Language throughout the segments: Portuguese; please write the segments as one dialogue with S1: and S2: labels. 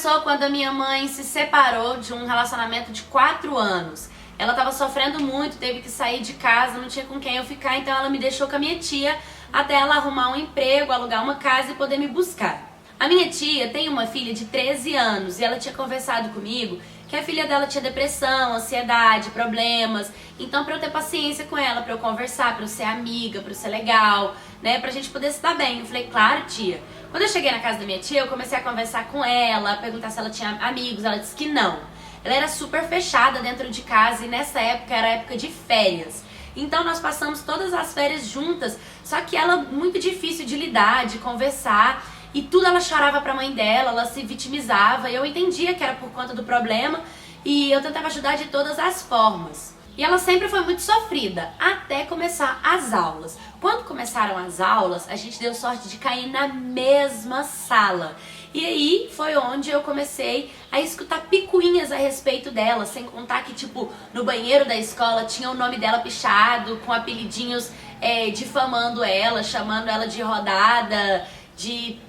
S1: começou quando a minha mãe se separou de um relacionamento de 4 anos. Ela tava sofrendo muito, teve que sair de casa, não tinha com quem eu ficar, então ela me deixou com a minha tia até ela arrumar um emprego, alugar uma casa e poder me buscar. A minha tia tem uma filha de 13 anos e ela tinha conversado comigo que a filha dela tinha depressão, ansiedade, problemas. Então, pra eu ter paciência com ela, pra eu conversar, pra eu ser amiga, pra eu ser legal, né, pra gente poder se dar bem. Eu falei, claro, tia. Quando eu cheguei na casa da minha tia, eu comecei a conversar com ela, perguntar se ela tinha amigos, ela disse que não. Ela era super fechada dentro de casa e nessa época era época de férias. Então nós passamos todas as férias juntas, só que ela muito difícil de lidar, de conversar, e tudo ela chorava pra mãe dela, ela se vitimizava, e eu entendia que era por conta do problema e eu tentava ajudar de todas as formas. E ela sempre foi muito sofrida, até começar as aulas. Quando começaram as aulas, a gente deu sorte de cair na mesma sala. E aí foi onde eu comecei a escutar picuinhas a respeito dela, sem contar que, tipo, no banheiro da escola tinha o nome dela pichado, com apelidinhos difamando ela, chamando ela de rodada, de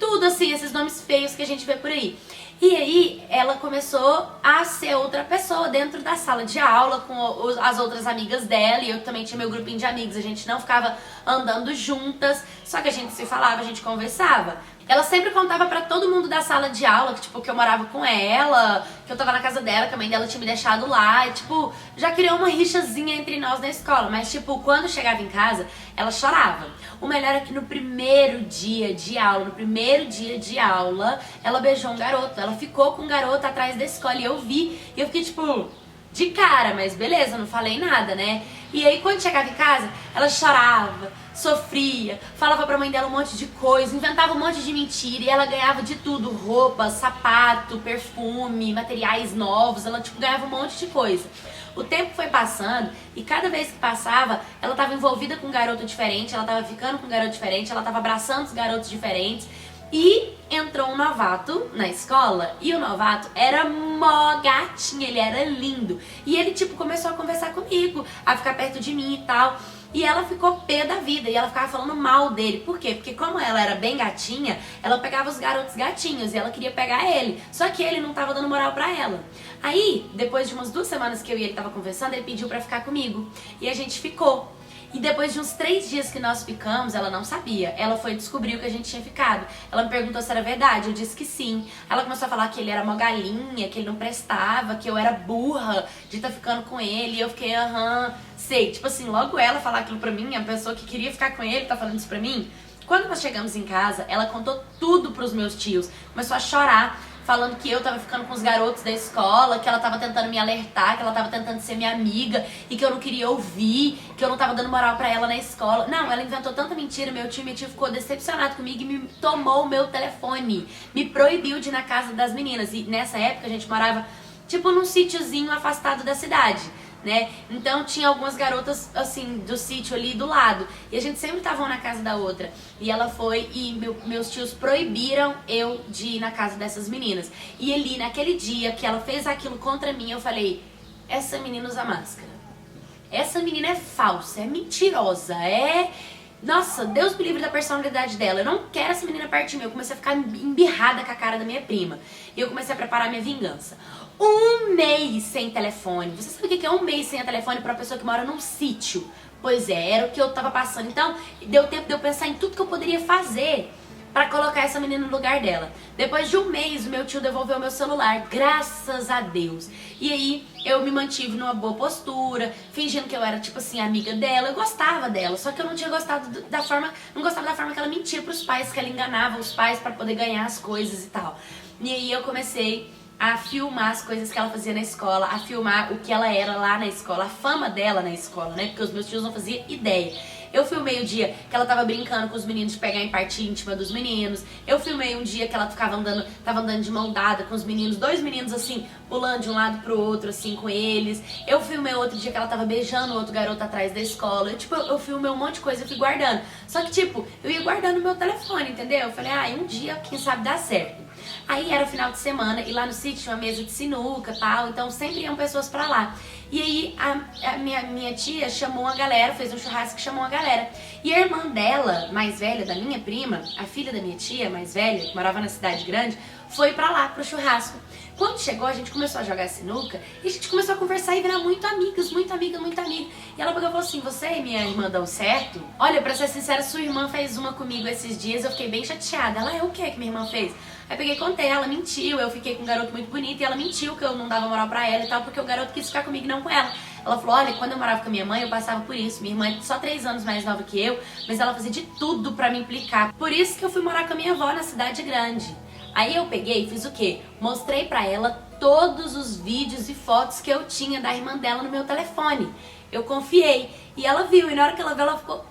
S1: tudo, assim, esses nomes feios que a gente vê por aí. E aí ela começou a ser outra pessoa dentro da sala de aula com as outras amigas dela, e eu também tinha meu grupinho de amigos, a gente não ficava andando juntas, só que a gente se falava, a gente conversava. Ela sempre contava pra todo mundo da sala de aula que, tipo, que eu morava com ela, que eu tava na casa dela, que a mãe dela tinha me deixado lá, e, tipo, já criou uma rixazinha entre nós na escola. Mas, tipo, quando chegava em casa, ela chorava. O melhor é que no primeiro dia de aula, ela beijou um garoto. Ela ficou com um garoto atrás da escola e eu vi, e eu fiquei, tipo, de cara, mas beleza, não falei nada, né? E aí, quando chegava em casa, ela chorava, sofria, falava pra mãe dela um monte de coisa, inventava um monte de mentira e ela ganhava de tudo, roupa, sapato, perfume, materiais novos, ela, tipo, ganhava um monte de coisa. O tempo foi passando e cada vez que passava, ela tava envolvida com um garoto diferente, ela tava ficando com um garoto diferente, ela tava abraçando os garotos diferentes. E entrou um novato na escola e o novato era mó gatinho, ele era lindo. E ele, tipo, começou a conversar comigo, a ficar perto de mim e tal. E ela ficou pé da vida e ela ficava falando mal dele. Por quê? Porque como ela era bem gatinha, ela pegava os garotos gatinhos e ela queria pegar ele. Só que ele não tava dando moral pra ela. Aí, depois de umas 2 semanas que eu e ele tava conversando, ele pediu pra ficar comigo. E a gente ficou. E depois de uns 3 dias que nós ficamos, ela não sabia. Ela foi descobrir o que a gente tinha ficado. Ela me perguntou se era verdade, eu disse que sim. Ela começou a falar que ele era uma galinha, que ele não prestava, que eu era burra de estar ficando com ele. E eu fiquei, sei. Tipo assim, logo ela falar aquilo pra mim, a pessoa que queria ficar com ele tá falando isso pra mim. Quando nós chegamos em casa, ela contou tudo pros meus tios. Começou a chorar, falando que eu tava ficando com os garotos da escola, que ela tava tentando me alertar, que ela tava tentando ser minha amiga e que eu não queria ouvir, que eu não tava dando moral pra ela na escola. Não, ela inventou tanta mentira, meu tio ficou decepcionado comigo e me tomou o meu telefone, me proibiu de ir na casa das meninas. E nessa época a gente morava, tipo, num sítiozinho afastado da cidade, né? Então tinha algumas garotas, assim, do sítio ali do lado. E a gente sempre tava uma na casa da outra. E ela foi e meus tios proibiram eu de ir na casa dessas meninas. E ali, naquele dia que ela fez aquilo contra mim, eu falei, essa menina usa máscara. Essa menina é falsa, é mentirosa, Nossa, Deus me livre da personalidade dela. Eu não quero essa menina perto de mim. Eu comecei a ficar embirrada com a cara da minha prima. E eu comecei a preparar minha vingança. 1 mês sem telefone. Você sabe o que é 1 mês sem telefone pra uma pessoa que mora num sítio? Pois é, era o que eu tava passando. Então, deu tempo de eu pensar em tudo que eu poderia fazer pra colocar essa menina no lugar dela. Depois de 1 mês, o meu tio devolveu o meu celular, graças a Deus. E aí, eu me mantive numa boa postura, fingindo que eu era, tipo assim, amiga dela. Eu gostava dela, só que eu não tinha gostado da forma, não gostava da forma que ela mentia pros pais, que ela enganava os pais pra poder ganhar as coisas e tal. E aí, eu comecei a filmar as coisas que ela fazia na escola, a filmar o que ela era lá na escola, a fama dela na escola, né? Porque os meus tios não faziam ideia. Eu filmei o dia que ela tava brincando com os meninos de pegar em parte íntima dos meninos. Eu filmei um dia que ela tava andando de mão dada com os meninos, 2 meninos assim, pulando de um lado pro outro, assim, com eles. Eu filmei outro dia que ela tava beijando outro garoto atrás da escola. Eu filmei um monte de coisa, eu fui guardando. Só que, tipo, eu ia guardando no meu telefone, entendeu? Eu falei, um dia, quem sabe dá certo. Aí era o final de semana e lá no sítio tinha uma mesa de sinuca e tal, então sempre iam pessoas pra lá. E aí a minha tia chamou uma galera, fez um churrasco e chamou uma galera. E a irmã dela, mais velha, da minha prima, a filha da minha tia, mais velha, que morava na cidade grande, foi pra lá pro churrasco. Quando chegou, a gente começou a jogar sinuca e a gente começou a conversar e virar muito amigas, muito amiga, muito amiga. E ela pegou e falou assim, você e minha irmã dão certo? Olha, pra ser sincera, sua irmã fez uma comigo esses dias, eu fiquei bem chateada. Ela, o que minha irmã fez? Aí peguei e contei, ela mentiu, eu fiquei com um garoto muito bonito e ela mentiu que eu não dava moral pra ela e tal, porque o garoto quis ficar comigo e não com ela. Ela falou, olha, quando eu morava com a minha mãe, eu passava por isso. Minha irmã é só 3 anos mais nova que eu, mas ela fazia de tudo pra me implicar. Por isso que eu fui morar com a minha avó na cidade grande. Aí eu peguei e fiz o quê? Mostrei pra ela todos os vídeos e fotos que eu tinha da irmã dela no meu telefone. Eu confiei. E ela viu, e na hora que ela viu, ela ficou...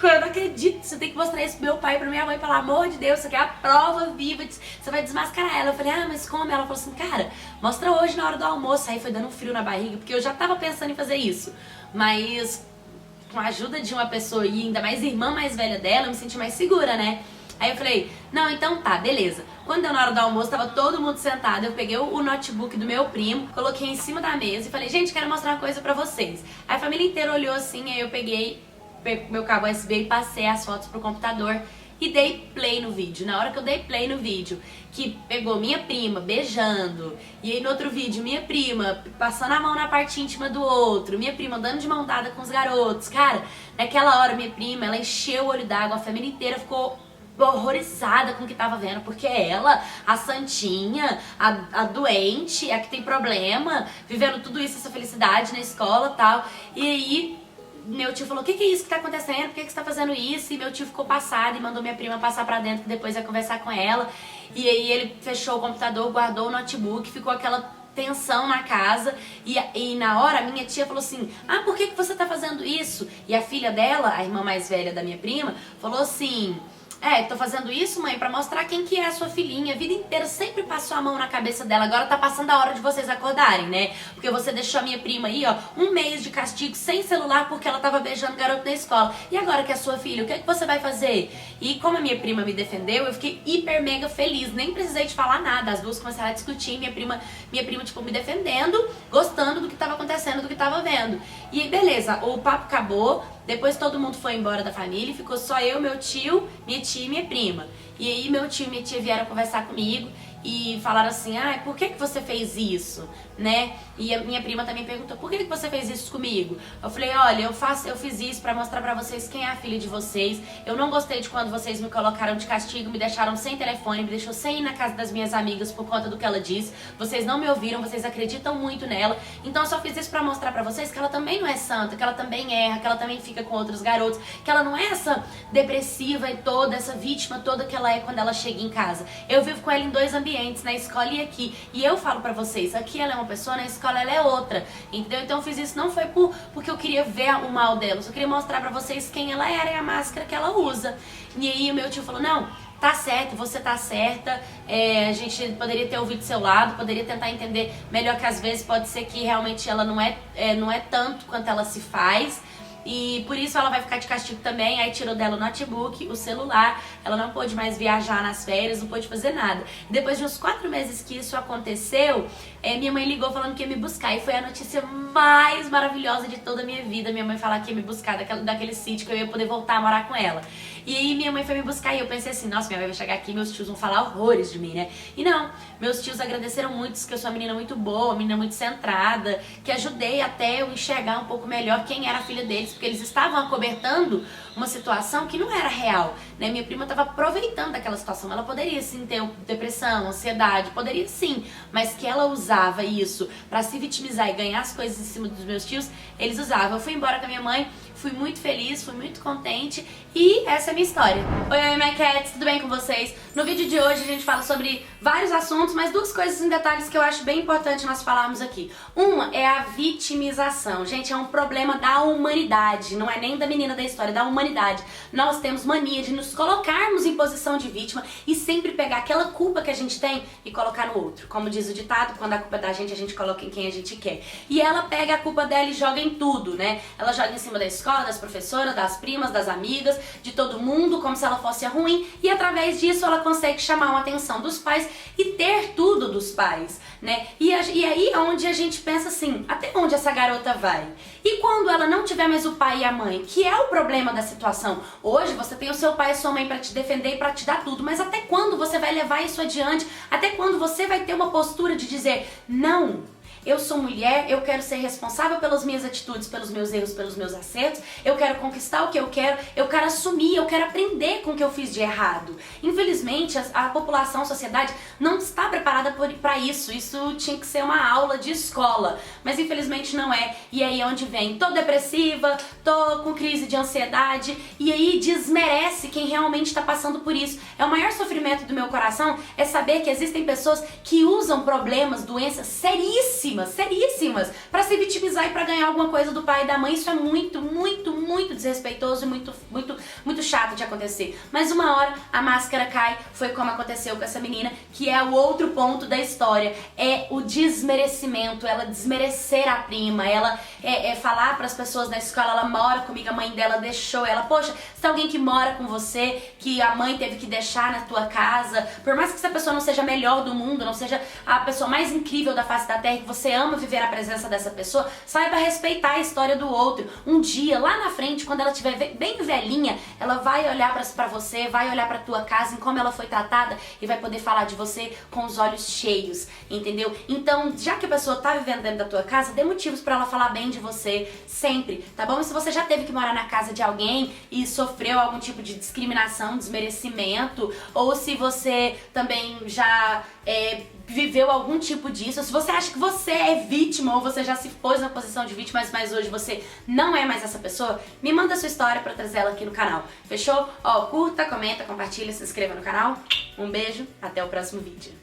S1: Eu não acredito, você tem que mostrar isso pro meu pai e pra minha mãe, pelo amor de Deus, isso aqui é a prova viva, você vai desmascarar ela. Eu falei, mas como? Ela falou assim, cara, mostra hoje na hora do almoço. Aí foi dando um frio na barriga, porque eu já tava pensando em fazer isso. Mas com a ajuda de uma pessoa e ainda mais irmã mais velha dela, eu me senti mais segura, né? Aí eu falei, não, então tá, beleza. Quando deu na hora do almoço, tava todo mundo sentado, eu peguei o notebook do meu primo, coloquei em cima da mesa e falei, gente, quero mostrar uma coisa pra vocês. Aí a família inteira olhou assim, aí eu peguei meu cabo USB e passei as fotos pro computador e dei play no vídeo. Na hora que eu dei play no vídeo, que pegou minha prima beijando, e aí no outro vídeo minha prima passando a mão na parte íntima do outro, minha prima andando de mão dada com os garotos, cara, naquela hora minha prima, ela encheu o olho d'água, a família inteira ficou horrorizada com o que tava vendo, porque ela, a santinha, a doente, a que tem problema, vivendo tudo isso, essa felicidade na escola e tal, e aí meu tio falou, o que é isso que tá acontecendo? Por que você tá fazendo isso? E meu tio ficou passado e mandou minha prima passar pra dentro, que depois ia conversar com ela. E aí ele fechou o computador, guardou o notebook, ficou aquela tensão na casa. E na hora, minha tia falou assim, por que você tá fazendo isso? E a filha dela, a irmã mais velha da minha prima, falou assim... tô fazendo isso, mãe, pra mostrar quem que é a sua filhinha. A vida inteira sempre passou a mão na cabeça dela. Agora tá passando a hora de vocês acordarem, né? Porque você deixou a minha prima aí, ó, 1 mês de castigo, sem celular, porque ela tava beijando o garoto na escola. E agora que é sua filha, o que é que você vai fazer? E como a minha prima me defendeu, eu fiquei hiper mega feliz. Nem precisei de falar nada. As duas começaram a discutir, minha prima, tipo, me defendendo, gostando do que tava acontecendo, do que tava vendo. E aí, beleza, o papo acabou. Depois todo mundo foi embora da família, ficou só eu, meu tio, minha tia e minha prima. E aí meu tio e minha tia vieram conversar comigo e falaram assim, por que você fez isso, né? E a minha prima também perguntou, por que você fez isso comigo? Eu falei, olha, eu fiz isso pra mostrar pra vocês quem é a filha de vocês. Eu não gostei de quando vocês me colocaram de castigo, me deixaram sem telefone, me deixou sem ir na casa das minhas amigas por conta do que ela disse. Vocês não me ouviram, vocês acreditam muito nela. Então eu só fiz isso pra mostrar pra vocês que ela também não é santa, que ela também erra, que ela também fica com outros garotos, que ela não é essa depressiva e toda, essa vítima toda que ela é quando ela chega em casa. Eu vivo com ela em 2 ambientes, na escola e aqui. E eu falo pra vocês, aqui ela é uma pessoa, na escola ela é outra. Entendeu? Então eu fiz isso não foi porque eu queria ver o mal dela, eu só queria mostrar pra vocês quem ela era e a máscara que ela usa. E aí o meu tio falou, não, tá certo, você tá certa, a gente poderia ter ouvido seu lado, poderia tentar entender melhor que às vezes pode ser que realmente ela não é tanto quanto ela se faz. E por isso ela vai ficar de castigo também. Aí tirou dela o notebook, o celular. Ela não pôde mais viajar nas férias, não pôde fazer nada. Depois de uns 4 meses que isso aconteceu, minha mãe ligou falando que ia me buscar. E foi a notícia mais maravilhosa de toda a minha vida. Minha mãe falar que ia me buscar daquele sítio, que eu ia poder voltar a morar com ela. E aí minha mãe foi me buscar e eu pensei assim, nossa, minha mãe vai chegar aqui e meus tios vão falar horrores de mim, né? E não, meus tios agradeceram muito, que eu sou uma menina muito boa, uma menina muito centrada, que ajudei até eu enxergar um pouco melhor quem era a filha deles, porque eles estavam acobertando uma situação que não era real, né? Minha prima estava aproveitando daquela situação. Ela poderia sim ter depressão, ansiedade, poderia sim, mas que ela usava isso pra se vitimizar e ganhar as coisas em cima dos meus tios, eles usavam. Eu fui embora com a minha mãe, fui muito feliz, fui muito contente e essa é a minha história. Oi, my cats, tudo bem com vocês? No vídeo de hoje a gente fala sobre vários assuntos, mas 2 coisas em detalhes que eu acho bem importante nós falarmos aqui. Uma é a vitimização. Gente, é um problema da humanidade, não é nem da menina da história, é da humanidade. Nós temos mania de nos colocarmos em posição de vítima e sempre pegar aquela culpa que a gente tem e colocar no outro. Como diz o ditado, quando a culpa é da gente, a gente coloca em quem a gente quer. E ela pega a culpa dela e joga em tudo, né? Ela joga em cima da escola, escola, das professoras, das primas, das amigas, de todo mundo, como se ela fosse a ruim, e através disso ela consegue chamar a atenção dos pais e ter tudo dos pais, né? E aí é onde a gente pensa assim, até onde essa garota vai? E quando ela não tiver mais o pai e a mãe, que é o problema da situação? Hoje você tem o seu pai e sua mãe para te defender e para te dar tudo, mas até quando você vai levar isso adiante? Até quando você vai ter uma postura de dizer, não, eu sou mulher, eu quero ser responsável pelas minhas atitudes, pelos meus erros, pelos meus acertos, eu quero conquistar o que eu quero assumir, eu quero aprender com o que eu fiz de errado. Infelizmente, a população, a sociedade não está preparada para isso. Isso tinha que ser uma aula de escola, mas infelizmente não é. E aí é onde vem, tô depressiva, tô com crise de ansiedade, e aí desmerece quem realmente está passando por isso. É o maior sofrimento do meu coração, é saber que existem pessoas que usam problemas, doenças seríssimas para se vitimizar e para ganhar alguma coisa do pai e da mãe. Isso é muito, muito, muito desrespeitoso e muito chato de acontecer. Mas uma hora a máscara cai, foi como aconteceu com essa menina, que é o outro ponto da história, é o desmerecimento, ela desmerecer a prima, ela falar para as pessoas na escola, ela mora comigo, a mãe dela deixou ela, poxa, se tem alguém que mora com você, que a mãe teve que deixar na tua casa, por mais que essa pessoa não seja a melhor do mundo, não seja a pessoa mais incrível da face da terra, que você ama viver a presença dessa pessoa, saiba respeitar a história do outro. Um dia, lá na frente, quando ela estiver bem velhinha, ela vai olhar pra você, vai olhar pra tua casa, em como ela foi tratada, e vai poder falar de você com os olhos cheios, entendeu? Então, já que a pessoa tá vivendo dentro da tua casa, dê motivos pra ela falar bem de você, sempre, tá bom? E se você já teve que morar na casa de alguém e sofreu algum tipo de discriminação, desmerecimento, ou se você também já viveu algum tipo disso, se você acha que você é vítima ou você já se pôs na posição de vítima, mas hoje você não é mais essa pessoa, me manda a sua história pra trazer ela aqui no canal, fechou? Ó, curta, comenta, compartilha, se inscreva no canal. Um beijo, até o próximo vídeo.